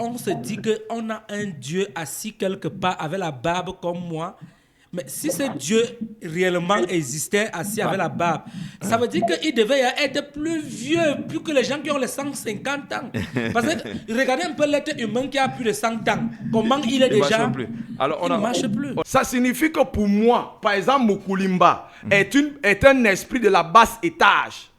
on se dit qu'on a un Dieu assis quelque part avec la barbe comme moi. Mais si ce Dieu réellement existait assis avec la barbe, ça veut dire qu'il devait être plus vieux, plus que les gens qui ont les 150 ans. Parce que regardez un peu l'être humain qui a plus de 100 ans. Comment il est déjà... Alors, il ne marche plus. Ça signifie que pour moi, par exemple, Mukulimba est un esprit de la basse étage.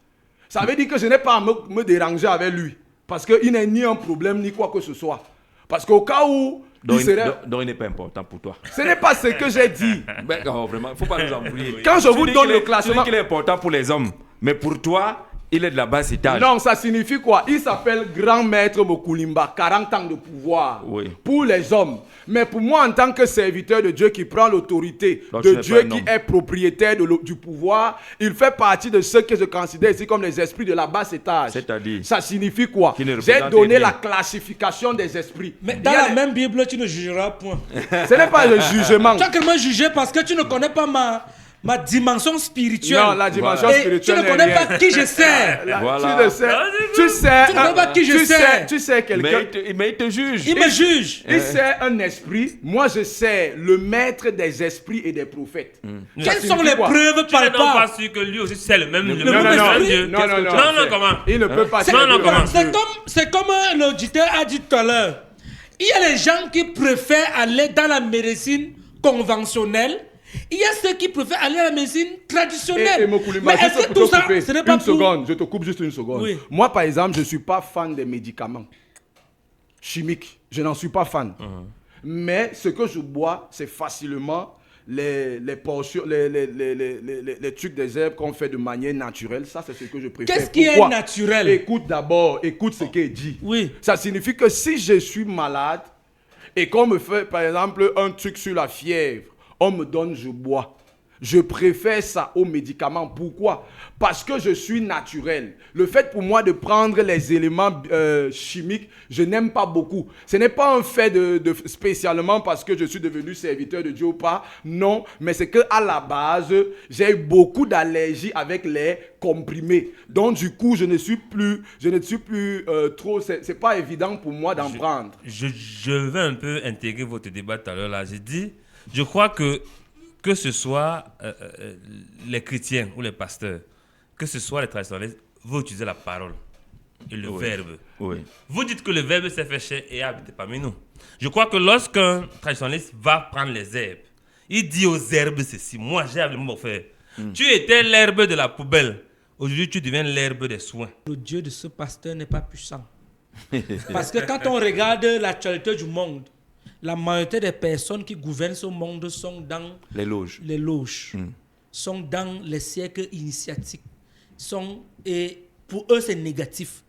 Ça veut dire que je n'ai pas à me déranger avec lui. Parce qu'il n'est ni un problème, ni quoi que ce soit. Parce qu'au cas où... Donc il n'est pas important pour toi. Ce n'est pas ce que j'ai dit. Ben, non, vraiment, il ne faut pas nous embrouiller. Quand je vous donne le classement... Tu dis qu'il est important pour les hommes, mais pour toi, il est de la basse étage. Non, ça signifie quoi? Il s'appelle Grand Maître Mokulimba, 40 ans de pouvoir pour les hommes. Mais pour moi, en tant que serviteur de Dieu qui prend l'autorité de Dieu, qui est propriétaire du pouvoir, il fait partie de ceux que je considère ici comme les esprits de la basse étage. C'est-à-dire? Ça signifie quoi? J'ai donné la classification des esprits. Mais dans la même Bible, tu ne jugeras point. Ce n'est pas le jugement. Tu as que me juger parce que tu ne connais pas ma dimension spirituelle. Non, la dimension spirituelle. Tu ne connais pas qui je sais. Voilà. Tu ne connais pas qui je sais. Tu sais quelqu'un. Mais il te juge. Il me juge. Il sait un esprit. Moi, je sais le maître des esprits et des prophètes. Quelles sont les preuves Tu n'es palpables? pas sûr que lui aussi c'est le même Dieu. Non, Comment? Il ne peut pas. C'est comme l'auditeur a dit tout à l'heure. Il y a les gens qui préfèrent aller dans la médecine conventionnelle. Il y a ceux qui préfèrent aller à la médecine traditionnelle. Mais est-ce que tout ça, ce n'est pas pour... seconde, je te coupe juste une seconde. Oui. Moi, par exemple, je ne suis pas fan des médicaments chimiques. Je n'en suis pas fan. Mais ce que je bois, c'est facilement les portions, les trucs des herbes qu'on fait de manière naturelle. Ça, c'est ce que je préfère. Qu'est-ce qui est naturel? Écoute d'abord, écoute ce qu'il dit. Oui. Ça signifie que si je suis malade et qu'on me fait, par exemple, un truc sur la fièvre, on me donne, je bois. Je préfère ça aux médicaments. Pourquoi? Parce que je suis naturel. Le fait pour moi de prendre les éléments chimiques, je n'aime pas beaucoup. Ce n'est pas un fait de spécialement parce que je suis devenu serviteur de Dieu ou pas. Non, mais c'est qu'à la base, j'ai eu beaucoup d'allergies avec les comprimés. Donc du coup, je ne suis plus trop... C'est pas évident pour moi d'en prendre. Je vais un peu intégrer votre débat tout à l'heure là. J'ai dit... Je crois que ce soit les chrétiens ou les pasteurs, que ce soit les traditionnalistes, vous utilisez la parole et le verbe. Oui. Vous dites que le verbe s'est fait chair et a habité parmi nous. Je crois que lorsqu'un traditionnaliste va prendre les herbes, il dit aux herbes ceci. Moi, j'ai le mot faire. Tu étais l'herbe de la poubelle. Aujourd'hui, tu deviens l'herbe des soins. Le Dieu de ce pasteur n'est pas puissant. Parce que quand on regarde l'actualité du monde, la majorité des personnes qui gouvernent ce monde sont dans les loges. Sont dans les siècles initiatiques. Et pour eux, c'est négatif.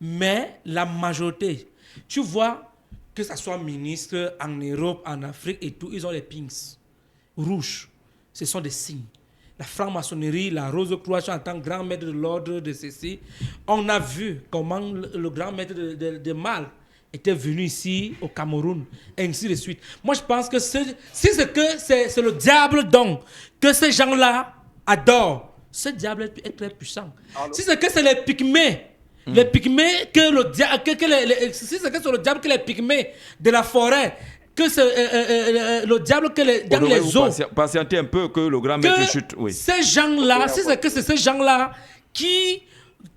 Mais la majorité, tu vois, que ce soit ministre en Europe, en Afrique et tout, ils ont les pins rouges. Ce sont des signes. La franc-maçonnerie, la Rose-Croix en tant que grand maître de l'ordre de ceci. On a vu comment le grand maître de Mal était venu ici au Cameroun, et ainsi de suite. Moi, je pense que c'est le diable donc que ces gens-là adorent. Ce diable est très puissant. Si c'est que c'est les pygmées, les pygmées que le diable, si c'est que c'est le diable que les pygmées de la forêt, que c'est le diable que dans les eaux. Patientez un peu que le grand maître chute. Oui. Ces gens-là, si c'est que c'est ces gens-là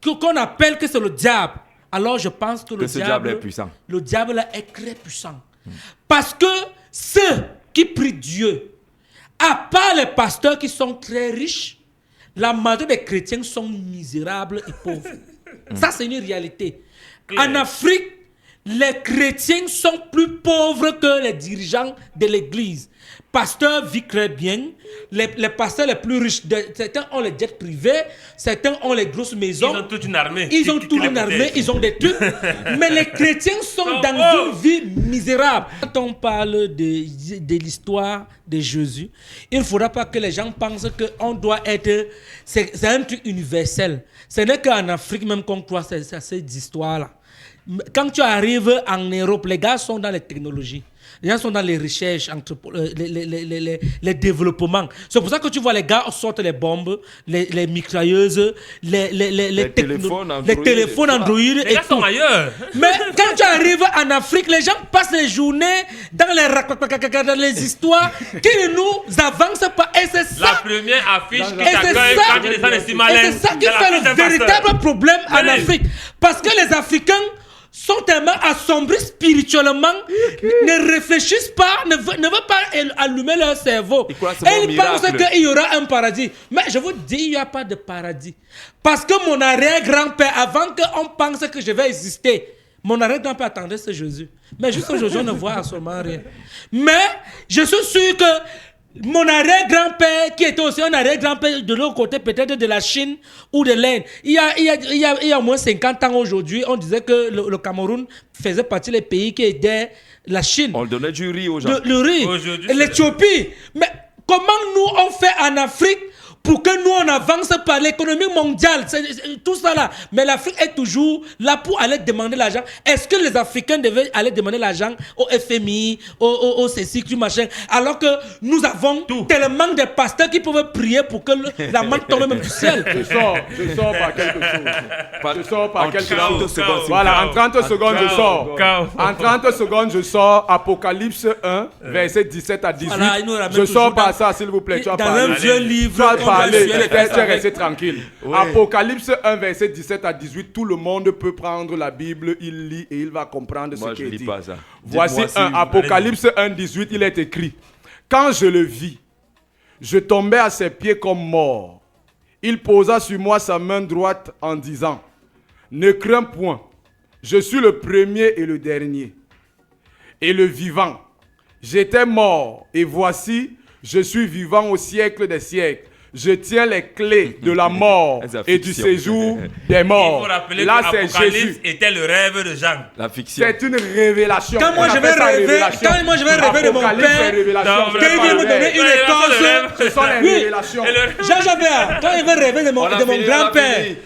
qu'on appelle que c'est le diable. Alors je pense que le diable est puissant. Le diable est très puissant. Parce que ceux qui prient Dieu, à part les pasteurs qui sont très riches, la majorité des chrétiens sont misérables et pauvres. Ça, c'est une réalité. En Afrique, les chrétiens sont plus pauvres que les dirigeants de l'église. Pasteurs vivent très bien. Les pasteurs les plus riches, certains ont les jets privés, certains ont les grosses maisons. Ils ont toute une armée. Ils ont toute une armée, ils ont des trucs. Mais les chrétiens sont dans une vie misérable. Quand on parle de l'histoire de Jésus, il ne faudra pas que les gens pensent qu'on doit être... C'est un truc universel. Ce n'est qu'en Afrique même qu'on croit à ces histoires-là. Quand tu arrives en Europe, les gars sont dans les technologies. Les gens sont dans les recherches, les développements. C'est pour ça que tu vois les gars sortent les bombes, les mitrailleuses, les téléphones Android, les téléphones Android Les et gars tout. sont ailleurs. Mais quand tu arrives en Afrique, les gens passent les journées dans les histoeurs qui ne nous avancent pas. Et c'est La ça. première affiche qui Et c'est t'accueille ça, quand tu descends les et Simalènes. c'est ça qui c'est la fait fiche le d'un pasteur. véritable problème en Allez. Afrique. Parce que les Africains sont tellement assombris spirituellement, ne réfléchissent pas, ne veulent pas allumer leur cerveau. Ils croient seulement Et au ils pensent miracle. qu'il y aura un paradis. Mais je vous dis, il n'y a pas de paradis. Parce que mon arrière-grand-père, avant qu'on pense que je vais exister, mon arrière-grand-père attendait ce Jésus. Mais juste aujourd'hui, on ne voit absolument rien. Mais je suis sûr que mon arrière-grand-père, qui était aussi un arrière-grand-père de l'autre côté, peut-être de la Chine ou de l'Inde, il y a au moins 50 ans aujourd'hui, on disait que le Cameroun faisait partie des pays qui aidaient la Chine. On donnait du riz aux gens. Le riz, Aujourd'hui, et l'Éthiopie. Mais comment nous on fait en Afrique pour que nous on avance par l'économie mondiale, c'est tout ça là. Mais l'Afrique est toujours là pour aller demander l'argent. Est-ce que les Africains devaient aller demander l'argent au FMI, au CECI, machin, alors que nous avons tellement de pasteurs qui peuvent prier pour que la manne tombe même du ciel. Je sors par quelque chose. Je sors par En quelque 30 chose. secondes, s'il Voilà, vous en 30 secondes, je sors. Chaos. En 30 secondes, je sors Apocalypse 1, verset 17 à 18. Voilà, il nous ramène Je sors toujours par dans- ça, s'il vous plaît. Tu vas Dans parler. un vieux livre. Tu vas on parler. va suer les Tu es fesses avec. resté tranquille. Apocalypse 1, verset 17 à 18. Tout le monde peut prendre la Bible, il lit et il va comprendre Moi, ce je qui est lis dit. pas ça. Voici Dites-moi si un vous- Apocalypse 1, 18, il est écrit. Quand je le vis, je tombais à ses pieds comme mort. Il posa sur moi sa main droite en disant, ne crains point, je suis le premier et le dernier, et le vivant. J'étais mort, et voici, je suis vivant au siècle des siècles. Je tiens les clés de la mort La et du fiction. séjour des Il morts. faut rappeler Là, que c'est l'Apocalypse Jésus. était le rêve de Jean. La fiction. C'est une révélation. Quand moi On je vais appelle ça rêver, révélation. quand moi je vais rêver de mon Apocalypse, père, c'est révélation. Non, C'est quand il pas vient le me donner rêve. une Ouais, écorce, Ce sont les Oui. révélations. Et le- Jean Javert, quand il veut rêver de mon On a grand-père, fini, on a fini.